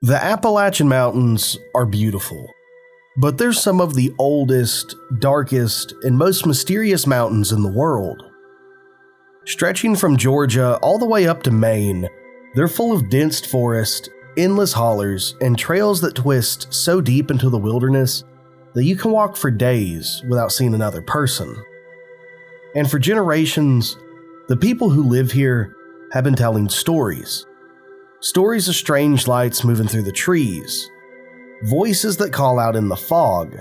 The Appalachian Mountains are beautiful, but they're some of the oldest, darkest, and most mysterious mountains in the world. Stretching from Georgia all the way up to Maine, they're full of dense forest, endless hollers, and trails that twist so deep into the wilderness that you can walk for days without seeing another person. And for generations, the people who live here have been telling stories. Stories of strange lights moving through the trees, voices that call out in the fog,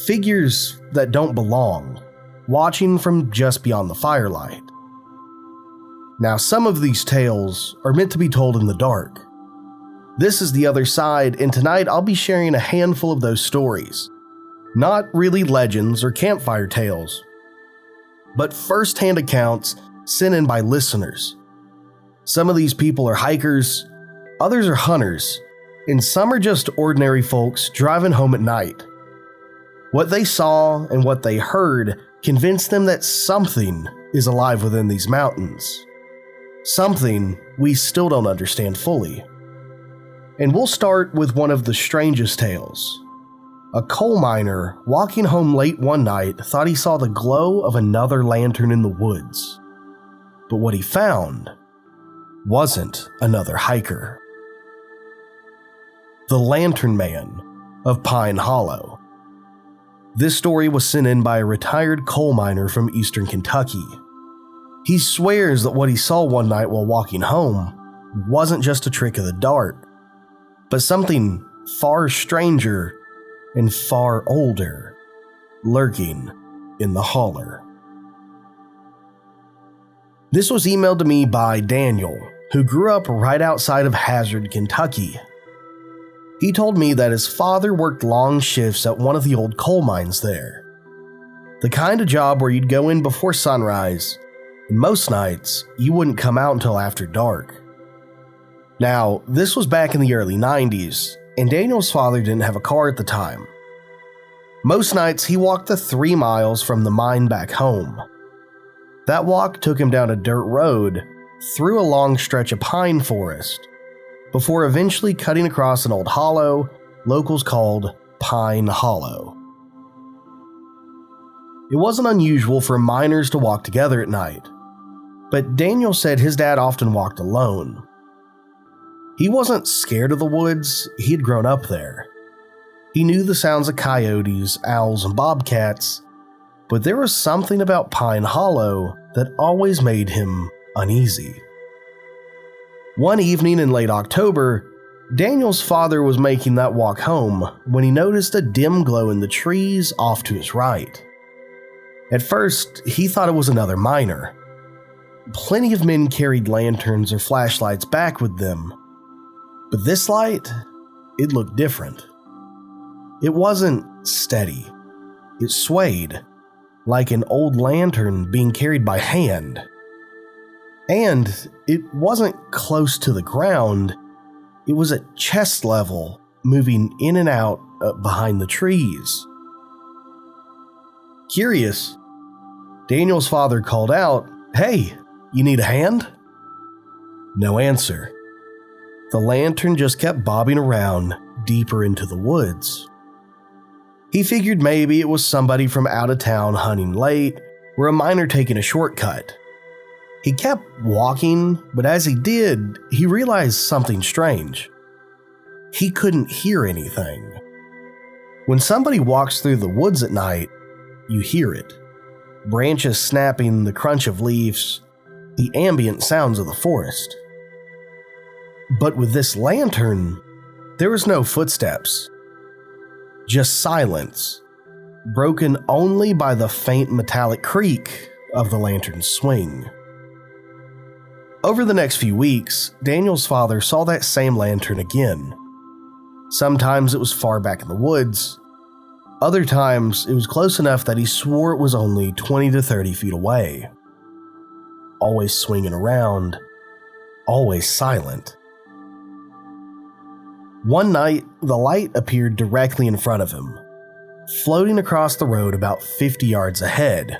figures that don't belong, watching from just beyond the firelight. Now, some of these tales are meant to be told in the dark. This is The Other Side, and tonight I'll be sharing a handful of those stories. Not really legends or campfire tales, but first-hand accounts sent in by listeners. Some of these people are hikers, others are hunters, and some are just ordinary folks driving home at night. What they saw and what they heard convinced them that something is alive within these mountains. Something we still don't understand fully. And we'll start with one of the strangest tales. A coal miner walking home late one night thought he saw the glow of another lantern in the woods. But what he found wasn't another hiker. The Lantern Man of Pine Hollow. This story was sent in by a retired coal miner from eastern Kentucky. He swears that what he saw one night while walking home wasn't just a trick of the dark, but something far stranger and far older lurking in the holler. This was emailed to me by Daniel, who grew up right outside of Hazard, Kentucky. He told me that his father worked long shifts at one of the old coal mines there. The kind of job where you'd go in before sunrise, and most nights you wouldn't come out until after dark. Now, this was back in the early 90s, and Daniel's father didn't have a car at the time. Most nights he walked the 3 miles from the mine back home. That walk took him down a dirt road, through a long stretch of pine forest, before eventually cutting across an old hollow locals called Pine Hollow. It wasn't unusual for miners to walk together at night, but Daniel said his dad often walked alone. He wasn't scared of the woods, he had grown up there. He knew the sounds of coyotes, owls, and bobcats, but there was something about Pine Hollow that always made him uneasy. One evening in late October, Daniel's father was making that walk home when he noticed a dim glow in the trees off to his right. At first, he thought it was another miner. Plenty of men carried lanterns or flashlights back with them, but this light, it looked different. It wasn't steady. It swayed, like an old lantern being carried by hand. And it wasn't close to the ground, it was at chest level, moving in and out behind the trees. Curious, Daniel's father called out, "Hey, you need a hand?" No answer. The lantern just kept bobbing around deeper into the woods. He figured maybe it was somebody from out of town hunting late, or a miner taking a shortcut. He kept walking, but as he did, he realized something strange. He couldn't hear anything. When somebody walks through the woods at night, you hear it. Branches snapping, the crunch of leaves, the ambient sounds of the forest. But with this lantern, there was no footsteps. Just silence, broken only by the faint metallic creak of the lantern's swing. Over the next few weeks, Daniel's father saw that same lantern again. Sometimes it was far back in the woods. Other times, it was close enough that he swore it was only 20 to 30 feet away. Always swinging around, always silent. One night, the light appeared directly in front of him, floating across the road about 50 yards ahead.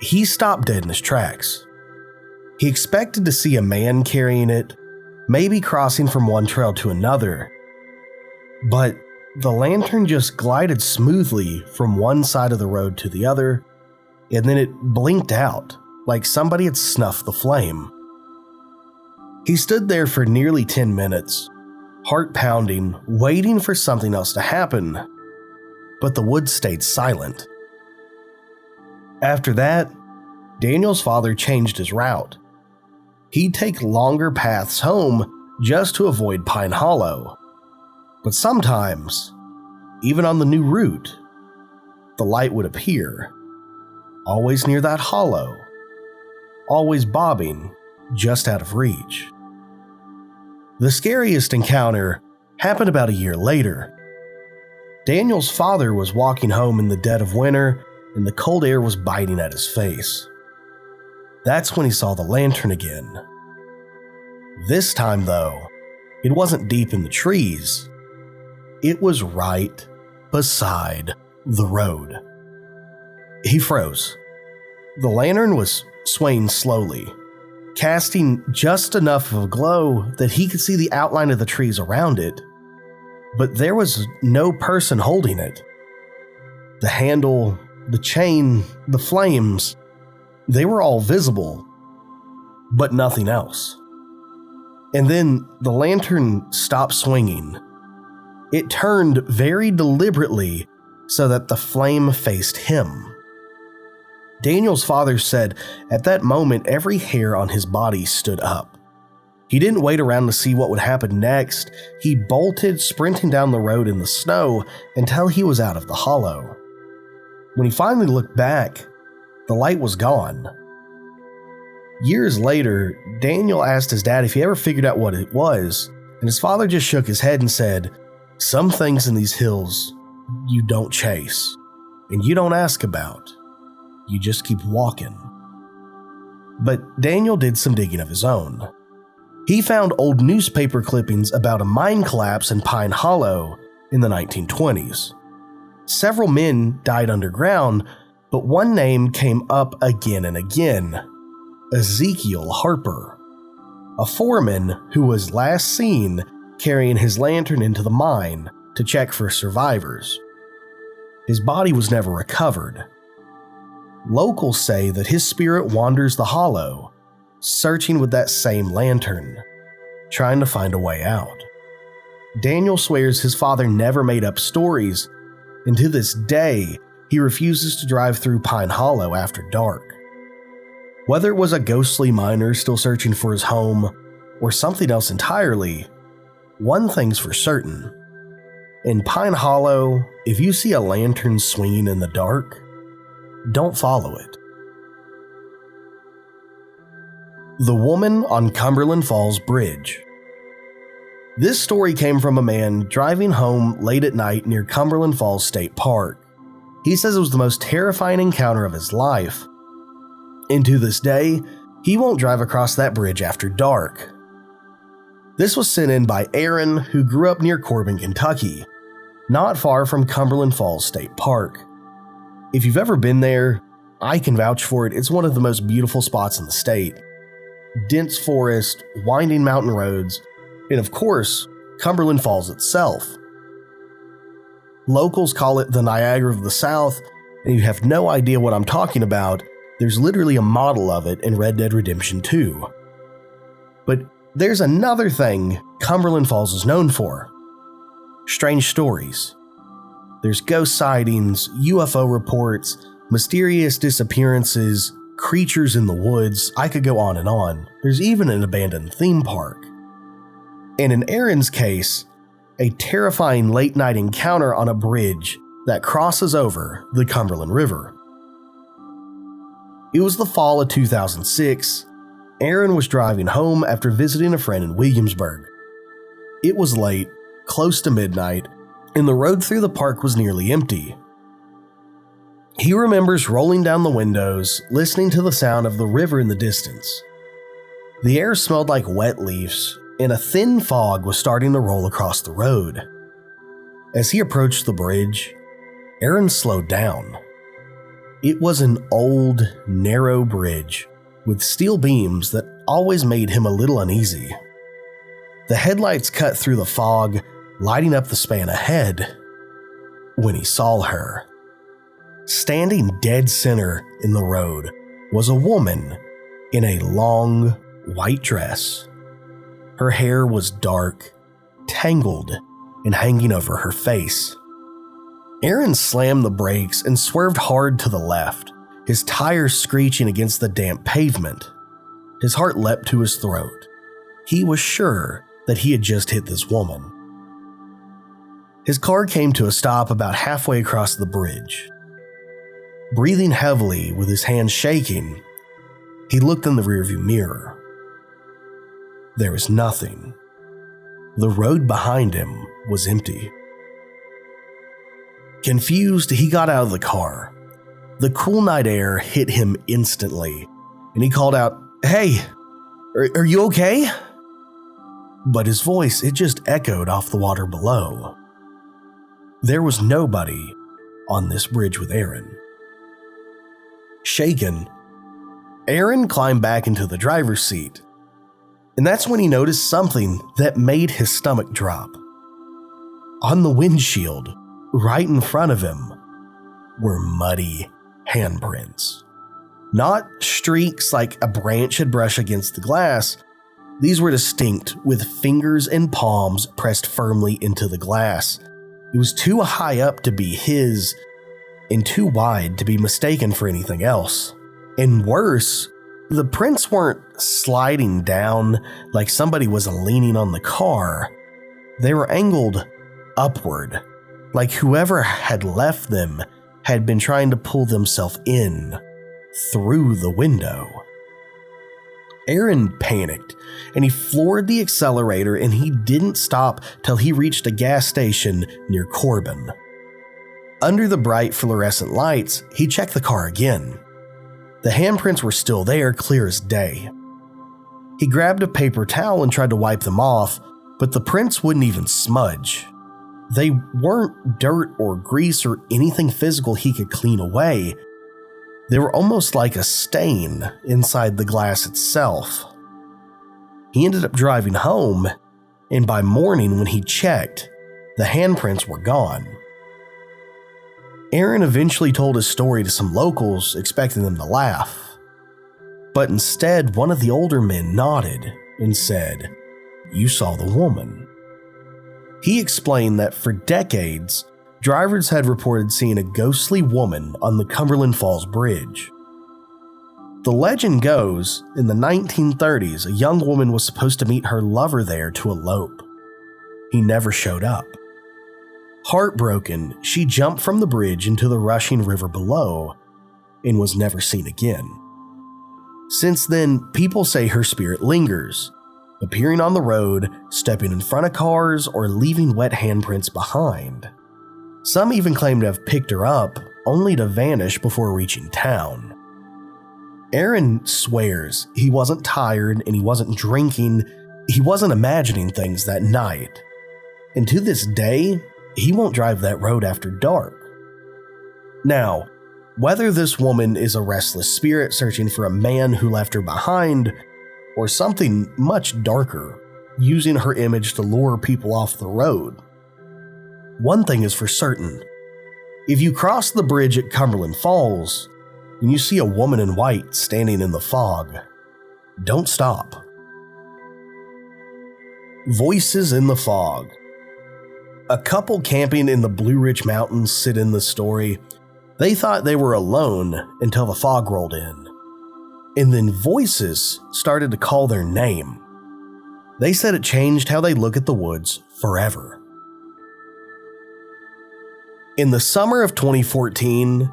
He stopped dead in his tracks. He expected to see a man carrying it, maybe crossing from one trail to another. But the lantern just glided smoothly from one side of the road to the other, and then it blinked out like somebody had snuffed the flame. He stood there for nearly 10 minutes, heart pounding, waiting for something else to happen, but the woods stayed silent. After that, Daniel's father changed his route. He'd take longer paths home just to avoid Pine Hollow. But sometimes, even on the new route, the light would appear, always near that hollow, always bobbing just out of reach. The scariest encounter happened about a year later. Daniel's father was walking home in the dead of winter, and the cold air was biting at his face. That's when he saw the lantern again. This time, though, it wasn't deep in the trees. It was right beside the road. He froze. The lantern was swaying slowly, casting just enough of a glow that he could see the outline of the trees around it, but there was no person holding it. The handle, the chain, the flames, they were all visible, but nothing else. And then the lantern stopped swinging. It turned very deliberately so that the flame faced him. Daniel's father said at that moment every hair on his body stood up. He didn't wait around to see what would happen next. He bolted, sprinting down the road in the snow until he was out of the hollow. When he finally looked back, the light was gone. Years later, Daniel asked his dad if he ever figured out what it was, and his father just shook his head and said, "Some things in these hills you don't chase, and you don't ask about. You just keep walking." But Daniel did some digging of his own. He found old newspaper clippings about a mine collapse in Pine Hollow in the 1920s. Several men died underground, but one name came up again and again: Ezekiel Harper, a foreman who was last seen carrying his lantern into the mine to check for survivors. His body was never recovered. Locals say that his spirit wanders the hollow, searching with that same lantern, trying to find a way out. Daniel swears his father never made up stories, and to this day, he refuses to drive through Pine Hollow after dark. Whether it was a ghostly miner still searching for his home, or something else entirely, one thing's for certain. In Pine Hollow, if you see a lantern swinging in the dark, don't follow it. The Woman on Cumberland Falls Bridge. This story came from a man driving home late at night near Cumberland Falls State Park. He says it was the most terrifying encounter of his life. And to this day, he won't drive across that bridge after dark. This was sent in by Aaron, who grew up near Corbin, Kentucky, not far from Cumberland Falls State Park. If you've ever been there, I can vouch for it. It's one of the most beautiful spots in the state. Dense forest, winding mountain roads, and of course, Cumberland Falls itself. Locals call it the Niagara of the South, and you have no idea what I'm talking about. There's literally a model of it in Red Dead Redemption 2. But there's another thing Cumberland Falls is known for: strange stories. There's ghost sightings, UFO reports, mysterious disappearances, creatures in the woods. I could go on and on. There's even an abandoned theme park. And in Aaron's case, a terrifying late-night encounter on a bridge that crosses over the Cumberland River. It was the fall of 2006. Aaron was driving home after visiting a friend in Williamsburg. It was late, close to midnight, and the road through the park was nearly empty. He remembers rolling down the windows, listening to the sound of the river in the distance. The air smelled like wet leaves, and a thin fog was starting to roll across the road. As he approached the bridge, Aaron slowed down. It was an old, narrow bridge with steel beams that always made him a little uneasy. The headlights cut through the fog, lighting up the span ahead, when he saw her. Standing dead center in the road was a woman in a long white dress. Her hair was dark, tangled, and hanging over her face. Aaron slammed the brakes and swerved hard to the left, his tires screeching against the damp pavement. His heart leapt to his throat. He was sure that he had just hit this woman. His car came to a stop about halfway across the bridge. Breathing heavily with his hands shaking, he looked in the rearview mirror. There was nothing. The road behind him was empty. Confused, he got out of the car. The cool night air hit him instantly, and he called out, "Hey, are you okay?" But his voice, it just echoed off the water below. There was nobody on this bridge with Aaron. Shaken, Aaron climbed back into the driver's seat, and that's when he noticed something that made his stomach drop. On the windshield, right in front of him, were muddy handprints. Not streaks like a branch had brushed against the glass. These were distinct, with fingers and palms pressed firmly into the glass. It was too high up to be his, and too wide to be mistaken for anything else. And worse, the prints weren't sliding down like somebody was leaning on the car. They were angled upward, like whoever had left them had been trying to pull themselves in through the window. Aaron panicked, and he floored the accelerator, and he didn't stop till he reached a gas station near Corbin. Under the bright fluorescent lights, he checked the car again. The handprints were still there, clear as day. He grabbed a paper towel and tried to wipe them off, but the prints wouldn't even smudge. They weren't dirt or grease or anything physical he could clean away. They were almost like a stain inside the glass itself. He ended up driving home, and by morning when he checked, the handprints were gone. Aaron eventually told his story to some locals, expecting them to laugh. But instead, one of the older men nodded and said, "You saw the woman." He explained that for decades, drivers had reported seeing a ghostly woman on the Cumberland Falls bridge. The legend goes, in the 1930s, a young woman was supposed to meet her lover there to elope. He never showed up. Heartbroken, she jumped from the bridge into the rushing river below and was never seen again. Since then, people say her spirit lingers, appearing on the road, stepping in front of cars, or leaving wet handprints behind. Some even claim to have picked her up, only to vanish before reaching town. Aaron swears he wasn't tired and he wasn't drinking, he wasn't imagining things that night. And to this day, he won't drive that road after dark. Now, whether this woman is a restless spirit searching for a man who left her behind, or something much darker, using her image to lure people off the road, one thing is for certain. If you cross the bridge at Cumberland Falls, and you see a woman in white standing in the fog, don't stop. Voices in the fog. A couple camping in the Blue Ridge Mountains sit in the story. They thought they were alone until the fog rolled in. And then voices started to call their name. They said it changed how they look at the woods forever. In the summer of 2014,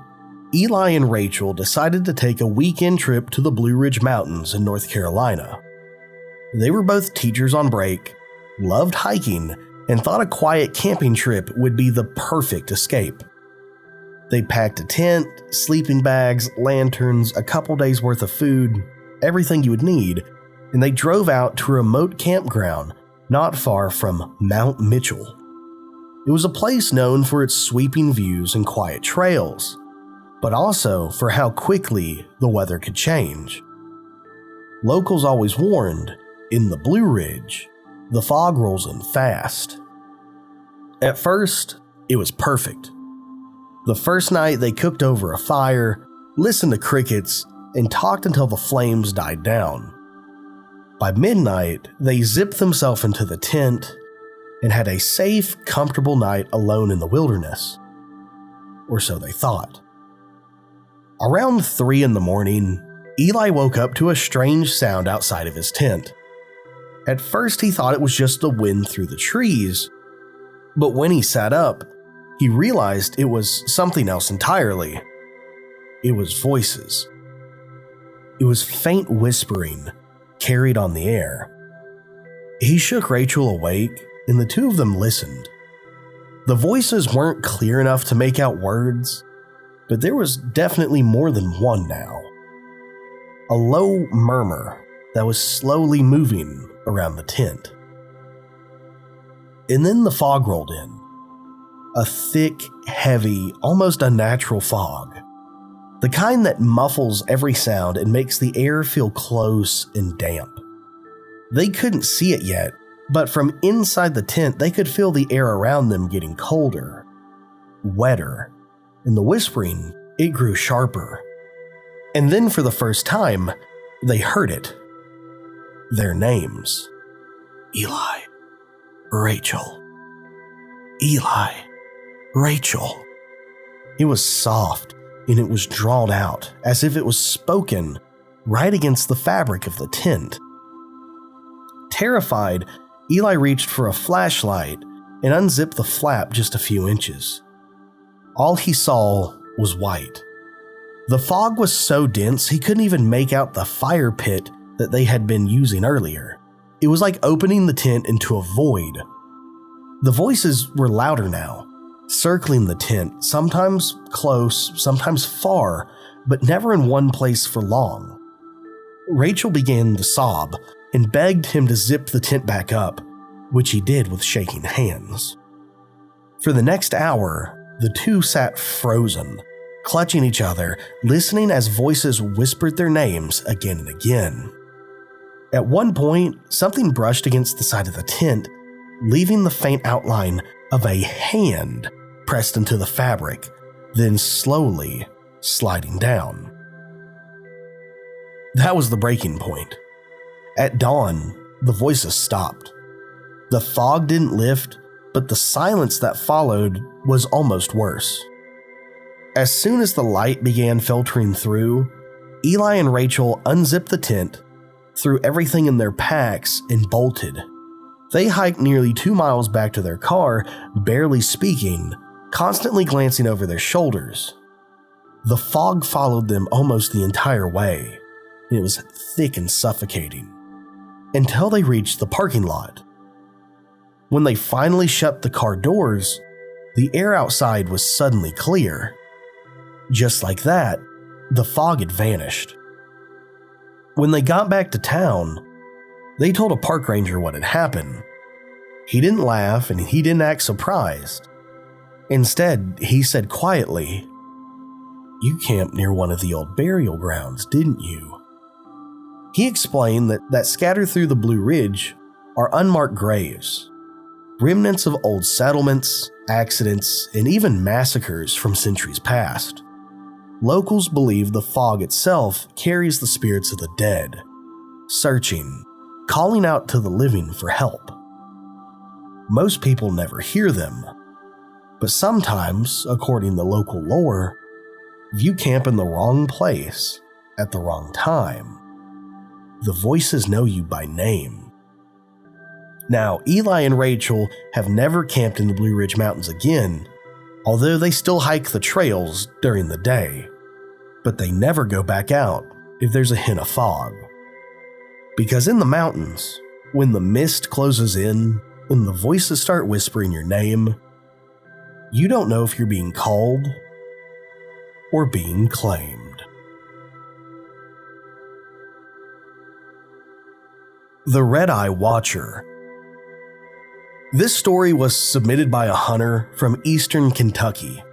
Eli and Rachel decided to take a weekend trip to the Blue Ridge Mountains in North Carolina. They were both teachers on break, loved hiking, and thought a quiet camping trip would be the perfect escape. They packed a tent, sleeping bags, lanterns, a couple days worth of food, everything you would need, and they drove out to a remote campground not far from Mount Mitchell. It was a place known for its sweeping views and quiet trails, but also for how quickly the weather could change. Locals always warned, in the Blue Ridge, the fog rolls in fast. At first, it was perfect. The first night they cooked over a fire, listened to crickets, and talked until the flames died down. By midnight, they zipped themselves into the tent and had a safe, comfortable night alone in the wilderness. Or so they thought. Around 3 a.m, Eli woke up to a strange sound outside of his tent. At first, he thought it was just the wind through the trees, but when he sat up, he realized it was something else entirely. It was voices. It was faint whispering, carried on the air. He shook Rachel awake, and the two of them listened. The voices weren't clear enough to make out words, but there was definitely more than one now. A low murmur that was slowly moving around the tent. And then the fog rolled in. A thick, heavy, almost unnatural fog. The kind that muffles every sound and makes the air feel close and damp. They couldn't see it yet, but from inside the tent they could feel the air around them getting colder, wetter, and the whispering, it grew sharper. And then for the first time, they heard it. Their names. Eli, Rachel. Eli, Rachel. It was soft, and it was drawn out, as if it was spoken right against the fabric of the tent. Terrified, Eli reached for a flashlight and unzipped the flap just a few inches. All he saw was white. The fog was so dense he couldn't even make out the fire pit that they had been using earlier. It was like opening the tent into a void. The voices were louder now, circling the tent, sometimes close, sometimes far, but never in one place for long. Rachel began to sob and begged him to zip the tent back up, which he did with shaking hands. For the next hour, the two sat frozen, clutching each other, listening as voices whispered their names again and again. At one point, something brushed against the side of the tent, leaving the faint outline of a hand pressed into the fabric, then slowly sliding down. That was the breaking point. At dawn, the voices stopped. The fog didn't lift, but the silence that followed was almost worse. As soon as the light began filtering through, Eli and Rachel unzipped the tent, threw everything in their packs, and bolted. They hiked nearly 2 miles back to their car, barely speaking, constantly glancing over their shoulders. The fog followed them almost the entire way, and it was thick and suffocating, until they reached the parking lot. When they finally shut the car doors, the air outside was suddenly clear. Just like that, the fog had vanished. When they got back to town, they told a park ranger what had happened. He didn't laugh and he didn't act surprised. Instead, he said quietly, "You camped near one of the old burial grounds, didn't you?" He explained that scattered through the Blue Ridge are unmarked graves, remnants of old settlements, accidents, and even massacres from centuries past. Locals believe the fog itself carries the spirits of the dead, searching, calling out to the living for help. Most people never hear them, but sometimes, according to local lore, if you camp in the wrong place at the wrong time, the voices know you by name. Now, Eli and Rachel have never camped in the Blue Ridge Mountains again, although they still hike the trails during the day. But they never go back out if there's a hint of fog. Because in the mountains, when the mist closes in and the voices start whispering your name, you don't know if you're being called or being claimed. The Redeye Watcher. This story was submitted by a hunter from eastern Kentucky.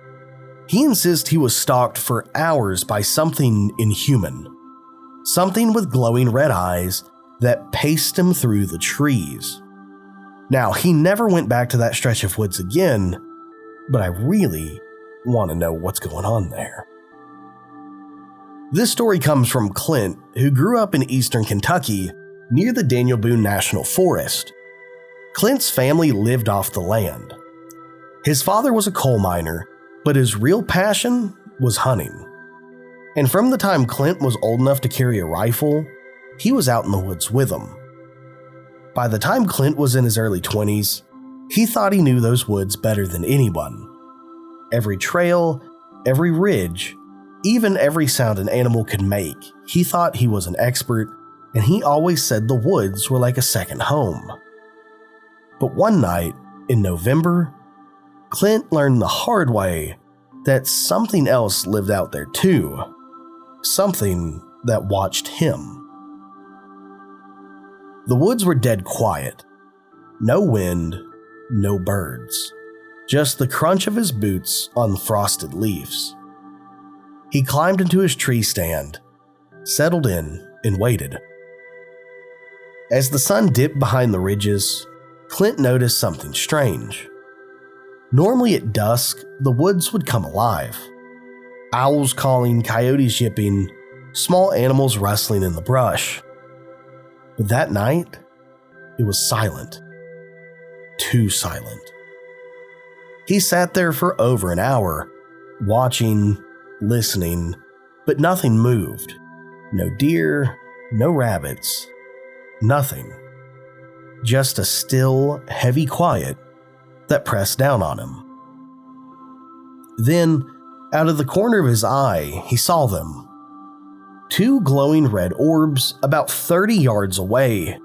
He insists he was stalked for hours by something inhuman, something with glowing red eyes that paced him through the trees. Now, he never went back to that stretch of woods again, but I really want to know what's going on there. This story comes from Clint, who grew up in eastern Kentucky near the Daniel Boone National Forest. Clint's family lived off the land. His father was a coal miner, but his real passion was hunting. And from the time Clint was old enough to carry a rifle, he was out in the woods with them. By the time Clint was in his early 20s, he thought he knew those woods better than anyone. Every trail, every ridge, even every sound an animal could make, he thought he was an expert, and he always said the woods were like a second home. But one night, in November, Clint learned the hard way that something else lived out there too. Something that watched him. The woods were dead quiet. No wind, no birds. Just the crunch of his boots on frosted leaves. He climbed into his tree stand, settled in, and waited. As the sun dipped behind the ridges, Clint noticed something strange. Normally at dusk, the woods would come alive. Owls calling, coyotes yipping, small animals rustling in the brush. But that night, it was silent. Too silent. He sat there for over an hour, watching, listening, but nothing moved. No deer, no rabbits, nothing. Just a still, heavy quiet that pressed down on him. Then, out of the corner of his eye, he saw them. Two glowing red orbs about 30 yards away,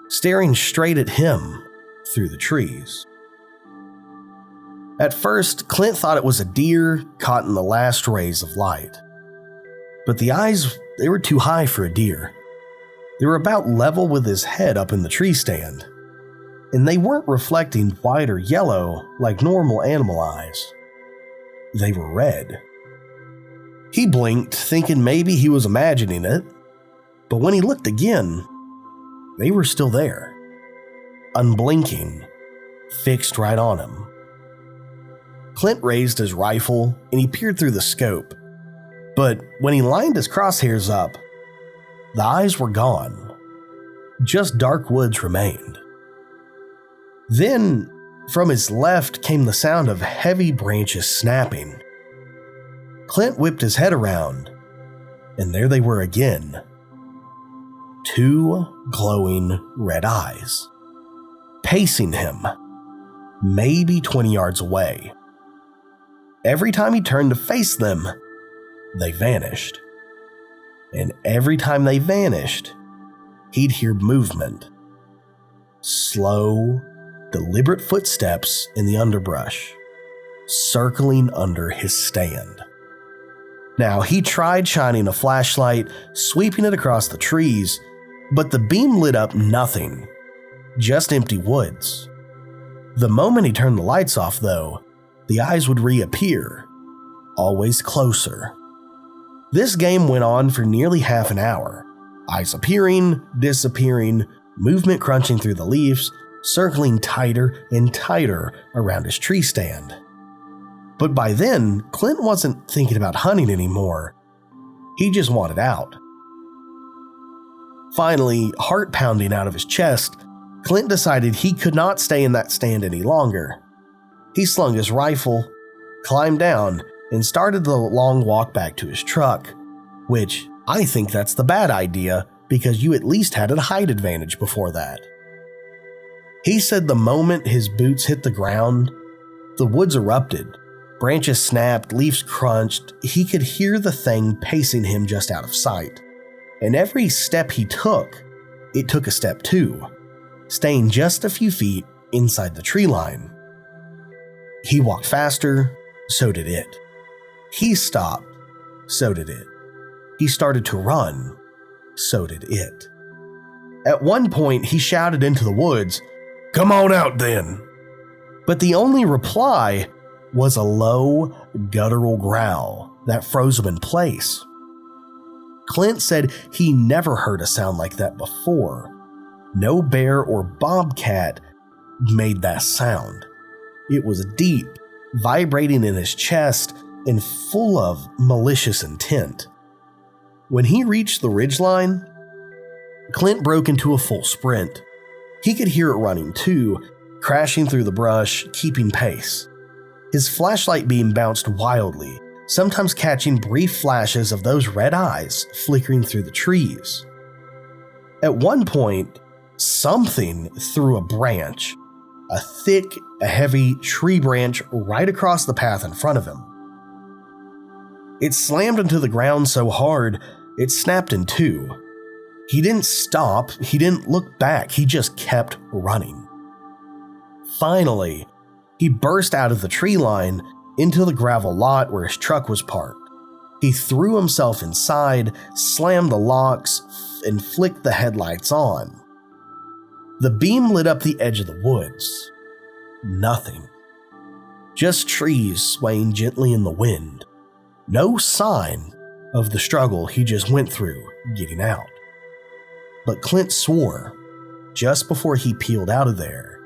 staring straight at him through the trees. At first, Clint thought it was a deer caught in the last rays of light. But the eyes, they were too high for a deer. They were about level with his head up in the tree stand, and they weren't reflecting white or yellow like normal animal eyes. They were red. He blinked, thinking maybe he was imagining it, but when he looked again, they were still there, unblinking, fixed right on him. Clint raised his rifle and he peered through the scope, but when he lined his crosshairs up, the eyes were gone. Just dark woods remained. Then, from his left came the sound of heavy branches snapping. Clint whipped his head around, and there they were again. Two glowing red eyes, pacing him, maybe 20 yards away. Every time he turned to face them, they vanished. And every time they vanished, he'd hear movement. Slow, deliberate footsteps in the underbrush, circling under his stand. Now, he tried shining a flashlight, sweeping it across the trees, but the beam lit up nothing, just empty woods. The moment he turned the lights off, though, the eyes would reappear, always closer. This game went on for nearly half an hour, eyes appearing, disappearing, movement crunching through the leaves, circling tighter and tighter around his tree stand. But by then, Clint wasn't thinking about hunting anymore. He just wanted out. Finally, heart pounding out of his chest, Clint decided he could not stay in that stand any longer. He slung his rifle, climbed down, and started the long walk back to his truck, which I think that's the bad idea because you at least had a height advantage before that. He said the moment his boots hit the ground, the woods erupted. Branches snapped, leaves crunched. He could hear the thing pacing him just out of sight. And every step he took, it took a step too, staying just a few feet inside the tree line. He walked faster, so did it. He stopped, so did it. He started to run, so did it. At one point, he shouted into the woods, "Come on out then!" But the only reply was a low, guttural growl that froze him in place. Clint said he never heard a sound like that before. No bear or bobcat made that sound. It was deep, vibrating in his chest, and full of malicious intent. When he reached the ridgeline, Clint broke into a full sprint. He could hear it running too, crashing through the brush, keeping pace. His flashlight beam bounced wildly, sometimes catching brief flashes of those red eyes flickering through the trees. At one point, something threw a branch, a thick, heavy tree branch right across the path in front of him. It slammed into the ground so hard, it snapped in two. He didn't stop, he didn't look back, he just kept running. Finally, he burst out of the tree line into the gravel lot where his truck was parked. He threw himself inside, slammed the locks, and flicked the headlights on. The beam lit up the edge of the woods. Nothing. Just trees swaying gently in the wind. No sign of the struggle he just went through getting out. But Clint swore, just before he peeled out of there,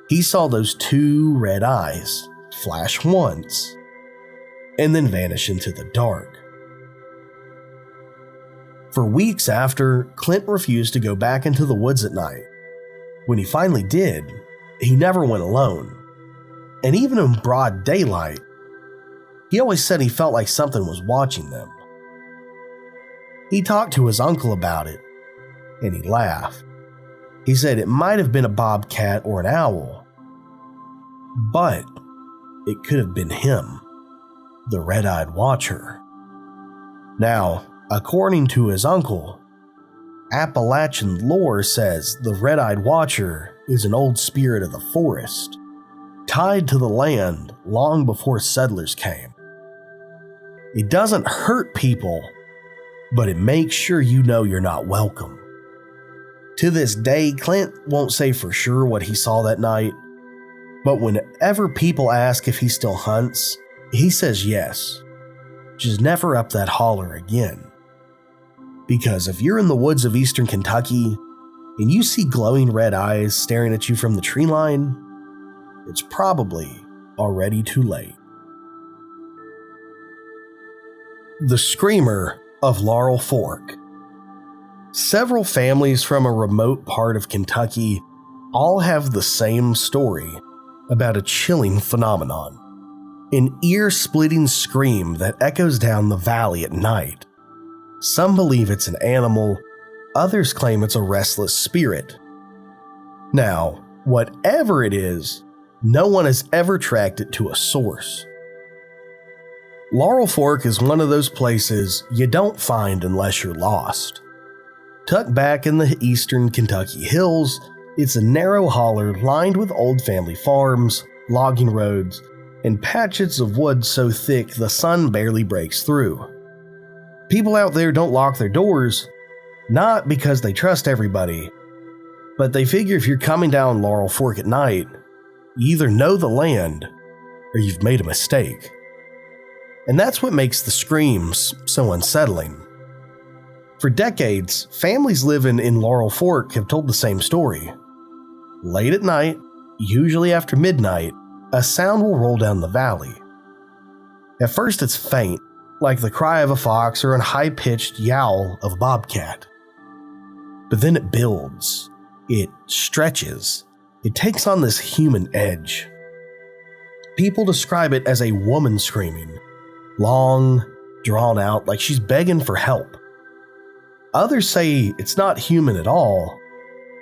he saw those two red eyes flash once and then vanish into the dark. For weeks after, Clint refused to go back into the woods at night. When he finally did, he never went alone. And even in broad daylight, he always said he felt like something was watching them. He talked to his uncle about it, and he laughed. He said it might have been a bobcat or an owl, but it could have been him, the red-eyed watcher. Now, according to his uncle, Appalachian lore says the red-eyed watcher is an old spirit of the forest, tied to the land long before settlers came. It doesn't hurt people, but it makes sure you know you're not welcome. To this day, Clint won't say for sure what he saw that night, but whenever people ask if he still hunts, he says yes, just never up that holler again. Because if you're in the woods of eastern Kentucky and you see glowing red eyes staring at you from the tree line, it's probably already too late. The Screamer of Laurel Fork. Several families from a remote part of Kentucky all have the same story about a chilling phenomenon. An ear-splitting scream that echoes down the valley at night. Some believe it's an animal, others claim it's a restless spirit. Now, whatever it is, no one has ever tracked it to a source. Laurel Fork is one of those places you don't find unless you're lost. Tucked back in the eastern Kentucky hills, it's a narrow holler lined with old family farms, logging roads, and patches of wood so thick the sun barely breaks through. People out there don't lock their doors, not because they trust everybody, but they figure if you're coming down Laurel Fork at night, you either know the land or you've made a mistake. And that's what makes the screams so unsettling. For decades, families living in Laurel Fork have told the same story. Late at night, usually after midnight, a sound will roll down the valley. At first it's faint, like the cry of a fox or a high-pitched yowl of a bobcat. But then it builds, it stretches, it takes on this human edge. People describe it as a woman screaming, long, drawn out, like she's begging for help. Others say it's not human at all,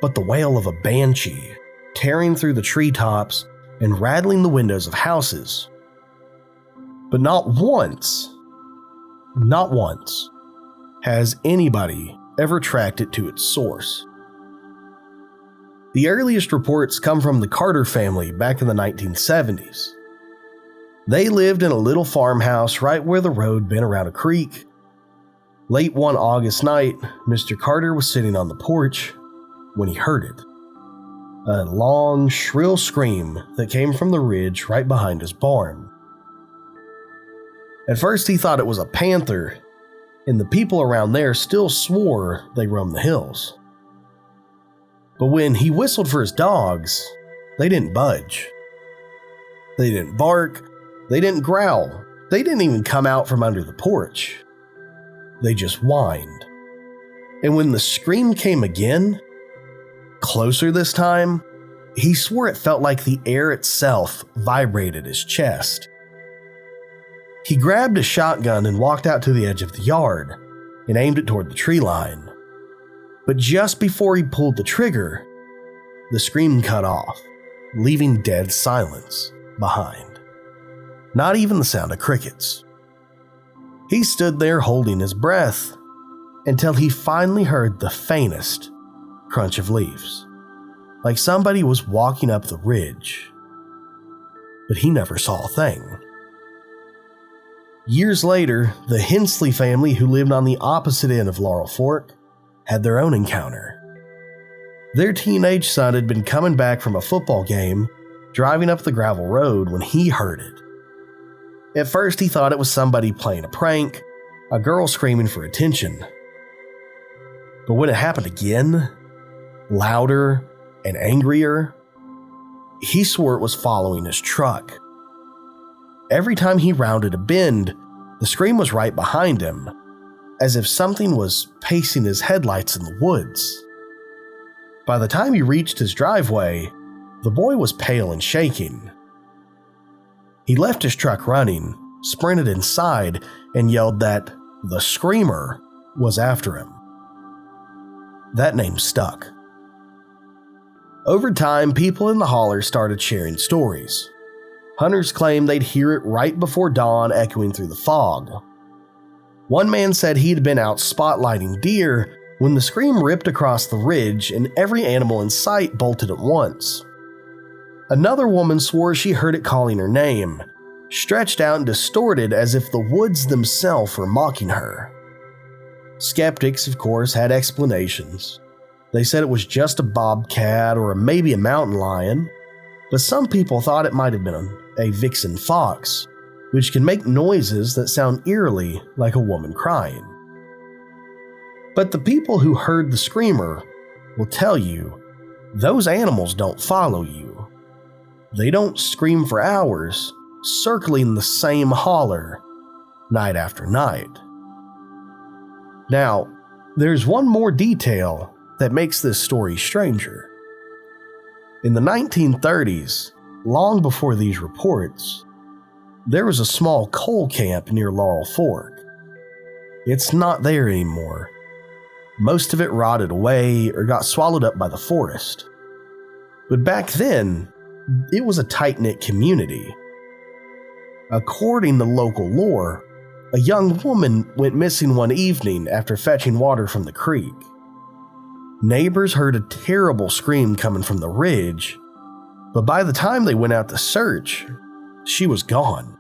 but the wail of a banshee, tearing through the treetops and rattling the windows of houses. But not once, has anybody ever tracked it to its source. The earliest reports come from the Carter family back in the 1970s. They lived in a little farmhouse right where the road bent around a creek. Late one August night, Mr. Carter was sitting on the porch when he heard it. A long, shrill scream that came from the ridge right behind his barn. At first he thought it was a panther, and the people around there still swore they roamed the hills. But when he whistled for his dogs, they didn't budge. They didn't bark, they didn't growl, they didn't even come out from under the porch. They just whined. And when the scream came again, closer this time, he swore it felt like the air itself vibrated his chest. He grabbed a shotgun and walked out to the edge of the yard and aimed it toward the tree line. But just before he pulled the trigger, the scream cut off, leaving dead silence behind. Not even the sound of crickets. He stood there holding his breath until he finally heard the faintest crunch of leaves, like somebody was walking up the ridge. But he never saw a thing. Years later, the Hensley family, who lived on the opposite end of Laurel Fork, had their own encounter. Their teenage son had been coming back from a football game, driving up the gravel road when he heard it. At first, he thought it was somebody playing a prank, a girl screaming for attention. But when it happened again, louder and angrier, he swore it was following his truck. Every time he rounded a bend, the scream was right behind him, as if something was pacing his headlights in the woods. By the time he reached his driveway, the boy was pale and shaking. He left his truck running, sprinted inside, and yelled that the screamer was after him. That name stuck. Over time, people in the hollers started sharing stories. Hunters claimed they'd hear it right before dawn echoing through the fog. One man said he'd been out spotlighting deer when the scream ripped across the ridge and every animal in sight bolted at once. Another woman swore she heard it calling her name, stretched out and distorted as if the woods themselves were mocking her. Skeptics, of course, had explanations. They said it was just a bobcat or maybe a mountain lion, but some people thought it might have been a vixen fox, which can make noises that sound eerily like a woman crying. But the people who heard the screamer will tell you those animals don't follow you. They don't scream for hours, circling the same holler night after night. Now, there's one more detail that makes this story stranger. In the 1930s, long before these reports, there was a small coal camp near Laurel Fork. It's not there anymore. Most of it rotted away or got swallowed up by the forest. But back then, it was a tight-knit community. According to local lore, a young woman went missing one evening after fetching water from the creek. Neighbors heard a terrible scream coming from the ridge, but by the time they went out to search, she was gone.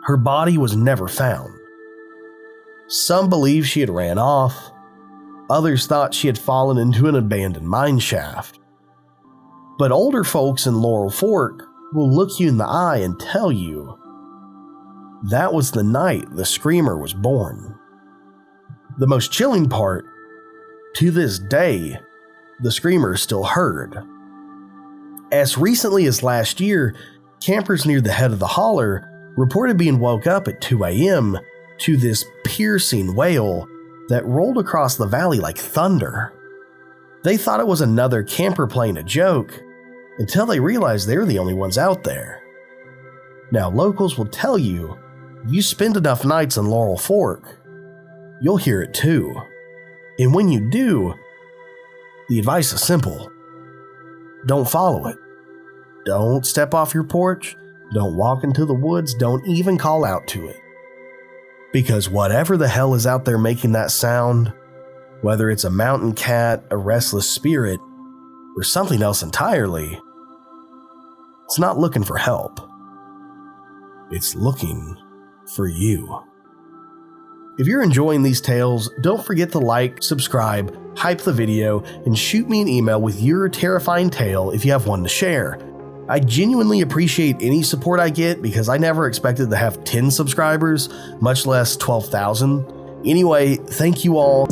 Her body was never found. Some believe she had ran off. Others thought she had fallen into an abandoned mine shaft. But older folks in Laurel Fork will look you in the eye and tell you that was the night the screamer was born. The most chilling part, to this day, the screamer is still heard. As recently as last year, campers near the head of the holler reported being woke up at 2 a.m. to this piercing wail that rolled across the valley like thunder. They thought it was another camper playing a joke until they realized they were the only ones out there. Now, locals will tell you, if you spend enough nights in Laurel Fork, you'll hear it too. And when you do, the advice is simple. Don't follow it. Don't step off your porch. Don't walk into the woods. Don't even call out to it. Because whatever the hell is out there making that sound, whether it's a mountain cat, a restless spirit, or something else entirely, it's not looking for help. It's looking for you. If you're enjoying these tales, don't forget to like, subscribe, hype the video, and shoot me an email with your terrifying tale if you have one to share. I genuinely appreciate any support I get because I never expected to have 10 subscribers, much less 12,000. Anyway, thank you all.